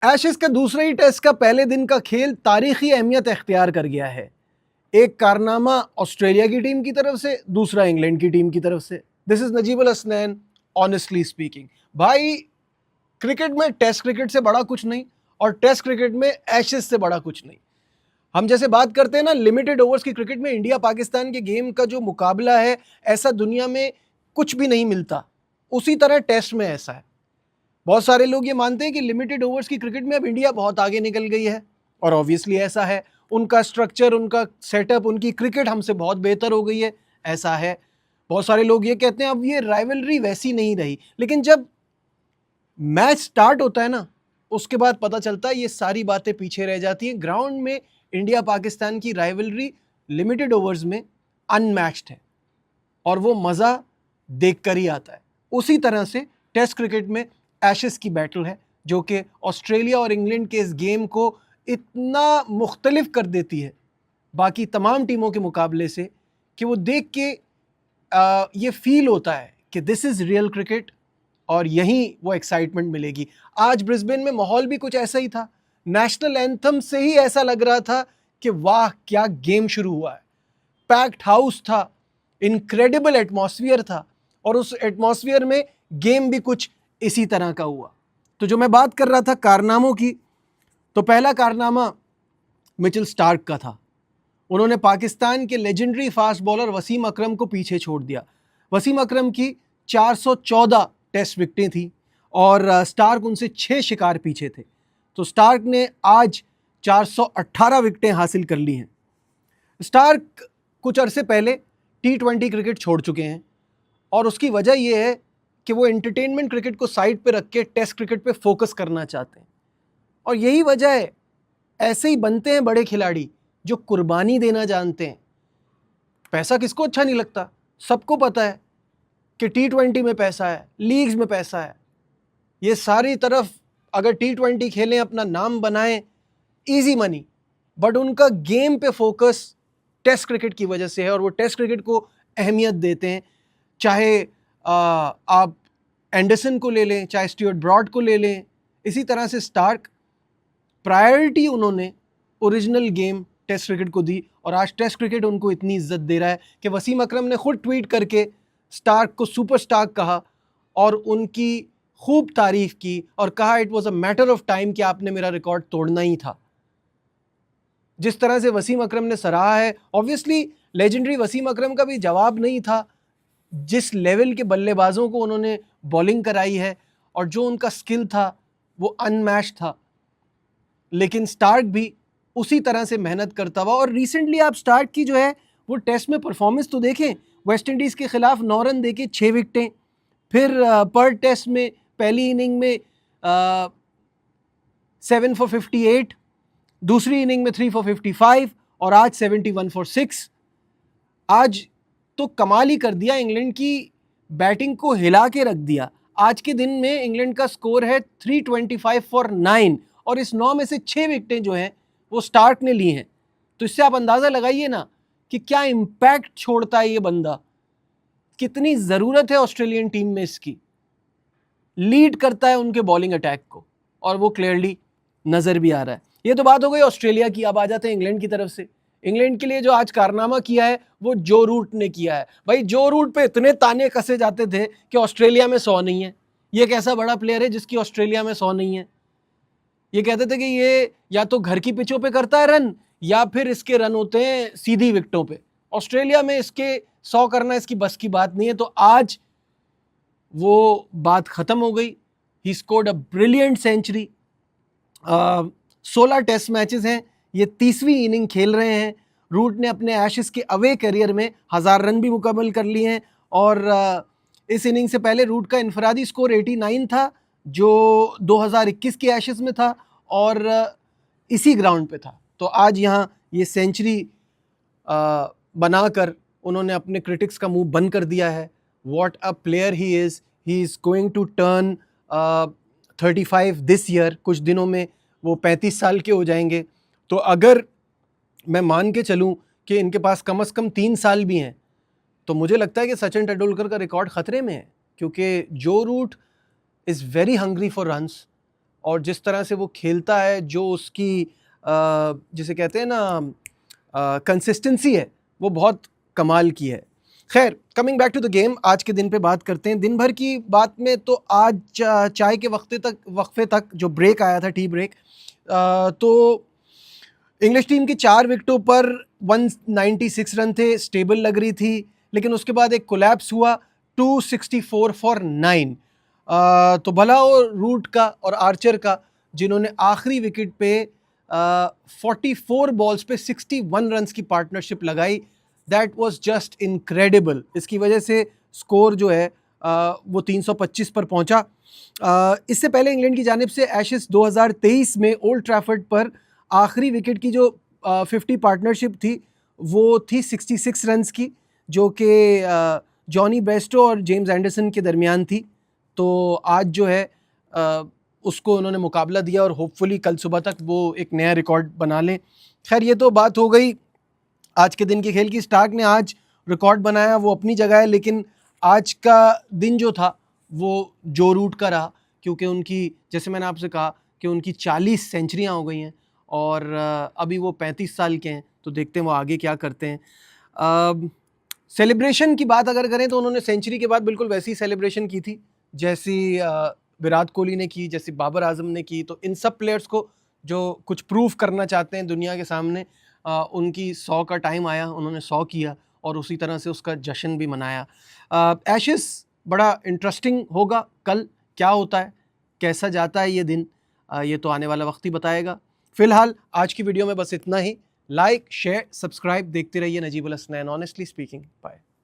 Ashes का दूसरे ही test का पहले दिन का खेल तारीखी अहमियत इख्तियार कर गया है। एक कारनामा ऑस्ट्रेलिया की टीम की तरफ से, दूसरा इंग्लैंड की टीम की तरफ से। This is Najeeb Al Hasnain, honestly speaking. भाई, क्रिकेट में टेस्ट क्रिकेट से बड़ा कुछ नहीं और टेस्ट क्रिकेट में एशेज से बड़ा कुछ नहीं। हम जैसे बात करते हैं ना लिमिटेड ओवर्स की क्रिकेट में, इंडिया पाकिस्तान के गेम का जो मुकाबला है, ऐसा दुनिया में कुछ भी नहीं मिलता। उसी तरह टेस्ट में ऐसा है। बहुत सारे लोग ये मानते हैं कि लिमिटेड ओवर्स की क्रिकेट में अब इंडिया बहुत आगे निकल गई है, और ऑब्वियसली ऐसा है। उनका स्ट्रक्चर, उनका सेटअप, उनकी क्रिकेट हमसे बहुत बेहतर हो गई है, ऐसा है। बहुत सारे लोग ये कहते हैं अब ये राइवलरी वैसी नहीं रही, लेकिन जब मैच स्टार्ट होता है ना, उसके बाद पता चलता है ये सारी बातें पीछे रह जाती हैं। ग्राउंड में इंडिया पाकिस्तान की राइवलरी लिमिटेड ओवर्स में अनमैच्ड है, और वो मज़ा देखकर ही आता है। उसी तरह से टेस्ट क्रिकेट में एशेज की बैटल है, जो कि ऑस्ट्रेलिया और इंग्लैंड के इस गेम को इतना मुख्तलिफ कर देती है बाकी तमाम टीमों के मुकाबले से, कि वो देख के ये फील होता है कि दिस इज़ रियल क्रिकेट, और यहीं वो एक्साइटमेंट मिलेगी। आज ब्रिस्बेन में माहौल भी कुछ ऐसा ही था। नेशनल एंथम से ही ऐसा लग रहा था कि वाह क्या गेम शुरू हुआ है। पैक्ड हाउस था, इनक्रेडिबल एटमॉस्फेयर था, और उस एटमॉस्फेयर में गेम भी कुछ इसी तरह का हुआ। तो जो मैं बात कर रहा था कारनामों की, तो पहला कारनामा मिचेल स्टार्क का था। उन्होंने पाकिस्तान के लेजेंडरी फास्ट बॉलर वसीम अकरम को पीछे छोड़ दिया। वसीम अकरम की 414 टेस्ट विकेटें थी और स्टार्क उनसे 6 शिकार पीछे थे। तो स्टार्क ने आज 418 विकेटें हासिल कर ली हैं। स्टार्क कुछ अरसे पहले T20 क्रिकेट छोड़ चुके हैं, और उसकी वजह यह है कि वो एंटरटेनमेंट क्रिकेट को साइड पे रख के टेस्ट क्रिकेट पे फोकस करना चाहते हैं। और यही वजह है, ऐसे ही बनते हैं बड़े खिलाड़ी जो कुर्बानी देना जानते हैं। पैसा किसको अच्छा नहीं लगता, सबको पता है कि T20 में पैसा है, लीग्स में पैसा है। ये सारी तरफ अगर T20 खेलें, अपना नाम बनाएं, इजी मनी। बट उनका गेम पे फोकस टेस्ट क्रिकेट की वजह से है, और वो टेस्ट क्रिकेट को अहमियत देते हैं। चाहे आप एंडरसन को ले लें, चाहे स्टुअर्ट ब्रॉड को ले लें, इसी तरह से स्टार्क प्रायोरिटी उन्होंने ओरिजिनल गेम टेस्ट क्रिकेट को दी, और आज टेस्ट क्रिकेट उनको इतनी इज्जत दे रहा है कि वसीम अकरम ने खुद ट्वीट करके स्टार्क को सुपर स्टार्क कहा और उनकी खूब तारीफ की, और कहा it was a matter of time कि आपने मेरा रिकॉर्ड तोड़ना ही था। जिस तरह से वसीम अकरम ने सराहा है, ऑब्वियसली लेजेंडरी वसीम अकरम का भी जवाब नहीं था। जिस लेवल के बल्लेबाजों को उन्होंने बॉलिंग कराई है और जो उनका स्किल था वो अनमैच्ड था, लेकिन स्टार्क भी उसी तरह से मेहनत करता हुआ। और रिसेंटली आप स्टार्क की जो है वो टेस्ट में परफॉर्मेंस तो देखें, वेस्ट इंडीज़ के खिलाफ 9 रन देके 6 विकेटें, फिर पर टेस्ट में पहली इनिंग में 7 for 58, दूसरी इनिंग में 3 for 55, और आज 71 for 6। आज तो कमाल ही कर दिया, इंग्लैंड की बैटिंग को हिला के रख दिया। आज के दिन में इंग्लैंड का स्कोर है 325 for 9, और इस 9 में से 6 विकेटें जो हैं वो स्टार्क ने ली हैं। तो इससे आप अंदाज़ा लगाइए ना कि क्या इम्पैक्ट छोड़ता है ये बंदा, कितनी ज़रूरत है ऑस्ट्रेलियन टीम में इसकी। लीड करता है उनके बॉलिंग अटैक को, और वो क्लियरली नज़र भी आ रहा है। ये तो बात हो गई ऑस्ट्रेलिया की। अब आ जाते हैं इंग्लैंड की तरफ से। इंग्लैंड के लिए जो आज कारनामा किया है वो जो रूट ने किया है। भाई, जो रूट पे इतने ताने कसे जाते थे कि ऑस्ट्रेलिया में 100 नहीं है, ये कैसा बड़ा प्लेयर है जिसकी ऑस्ट्रेलिया में 100 नहीं है। ये कहते थे कि ये या तो घर की पिचों पे करता है रन, या फिर इसके रन होते हैं सीधी विकेटों पे। ऑस्ट्रेलिया में इसके 100 करना इसकी बस की बात नहीं है। तो आज वो बात ख़त्म हो गई। He scored a brilliant century. 16 test matches हैं, ये 30वीं इनिंग खेल रहे हैं। रूट ने अपने एशेस के अवे करियर में 1000 रन भी मुकम्मल कर लिए हैं, और इस इनिंग से पहले रूट का इनफरादी स्कोर 89 था, जो 2021 के एशेस में था, और इसी ग्राउंड पे था। तो आज यहाँ ये सेंचुरी बनाकर उन्होंने अपने क्रिटिक्स का मुंह बंद कर दिया है। What a player he is. He is going to turn 35 this year. कुछ दिनों में वो 35 साल के हो जाएंगे। तो अगर मैं मान के चलूं कि इनके पास कम से कम 3 साल भी हैं, तो मुझे लगता है कि सचिन तेंदुलकर का रिकॉर्ड ख़तरे में है, क्योंकि Joe Root is very hungry for runs, और जिस तरह से वो खेलता है, जो उसकी जिसे कहते हैं ना कंसिस्टेंसी है, वो बहुत कमाल की है। खैर, coming back to the game, आज के दिन पे बात करते हैं। दिन भर की बात में तो आज चाय के वक्फे तक जो ब्रेक आया था, टी ब्रेक, तो इंग्लिश टीम की 4 विकेटों पर 196 रन थे, स्टेबल लग रही थी। लेकिन उसके बाद एक कोलैप्स हुआ, 264 फॉर 9। तो भला हो रूट का और आर्चर का, जिन्होंने आखिरी विकेट पे 44 बॉल्स पे 61 रन्स की पार्टनरशिप लगाई। That was just incredible. इसकी वजह से स्कोर जो है वो 325 पर पहुंचा। इससे पहले इंग्लैंड की जानिब से एशेस 2023 में ओल्ड ट्रैफर्ड पर आखिरी विकेट की जो 50 पार्टनरशिप थी, वो थी 66 रन्स की, जो कि जॉनी बेस्टो और जेम्स एंडरसन के दरमियान थी। तो आज जो है उसको उन्होंने मुकाबला दिया और होपफुली कल सुबह तक वो एक नया रिकॉर्ड बना लें। खैर, ये तो बात हो गई आज के दिन के खेल की। स्टार्क ने आज रिकॉर्ड बनाया, वो अपनी जगह है, लेकिन आज का दिन जो था वो जो रूट का रहा, क्योंकि उनकी, जैसे मैंने आपसे कहा कि उनकी 40 सेंचुरियाँ हो गई हैं और अभी वो 35 साल के हैं। तो देखते हैं वो आगे क्या करते हैं। सेलिब्रेशन की बात अगर करें तो उन्होंने सेंचुरी के बाद बिल्कुल वैसी सेलिब्रेशन की थी जैसी विराट कोहली ने की, जैसी बाबर आजम ने की। तो इन सब प्लेयर्स को जो कुछ प्रूव करना चाहते हैं दुनिया के सामने, उनकी 100 का टाइम आया, उन्होंने 100 किया और उसी तरह से उसका जश्न भी मनाया। एशेस बड़ा इंटरेस्टिंग होगा, कल क्या होता है, कैसा जाता है ये दिन, ये तो आने वाला वक्त ही बताएगा। फिलहाल आज की वीडियो में बस इतना ही। लाइक, शेयर, सब्सक्राइब, देखते रहिए Najibul Hasnain honestly speaking. Bye.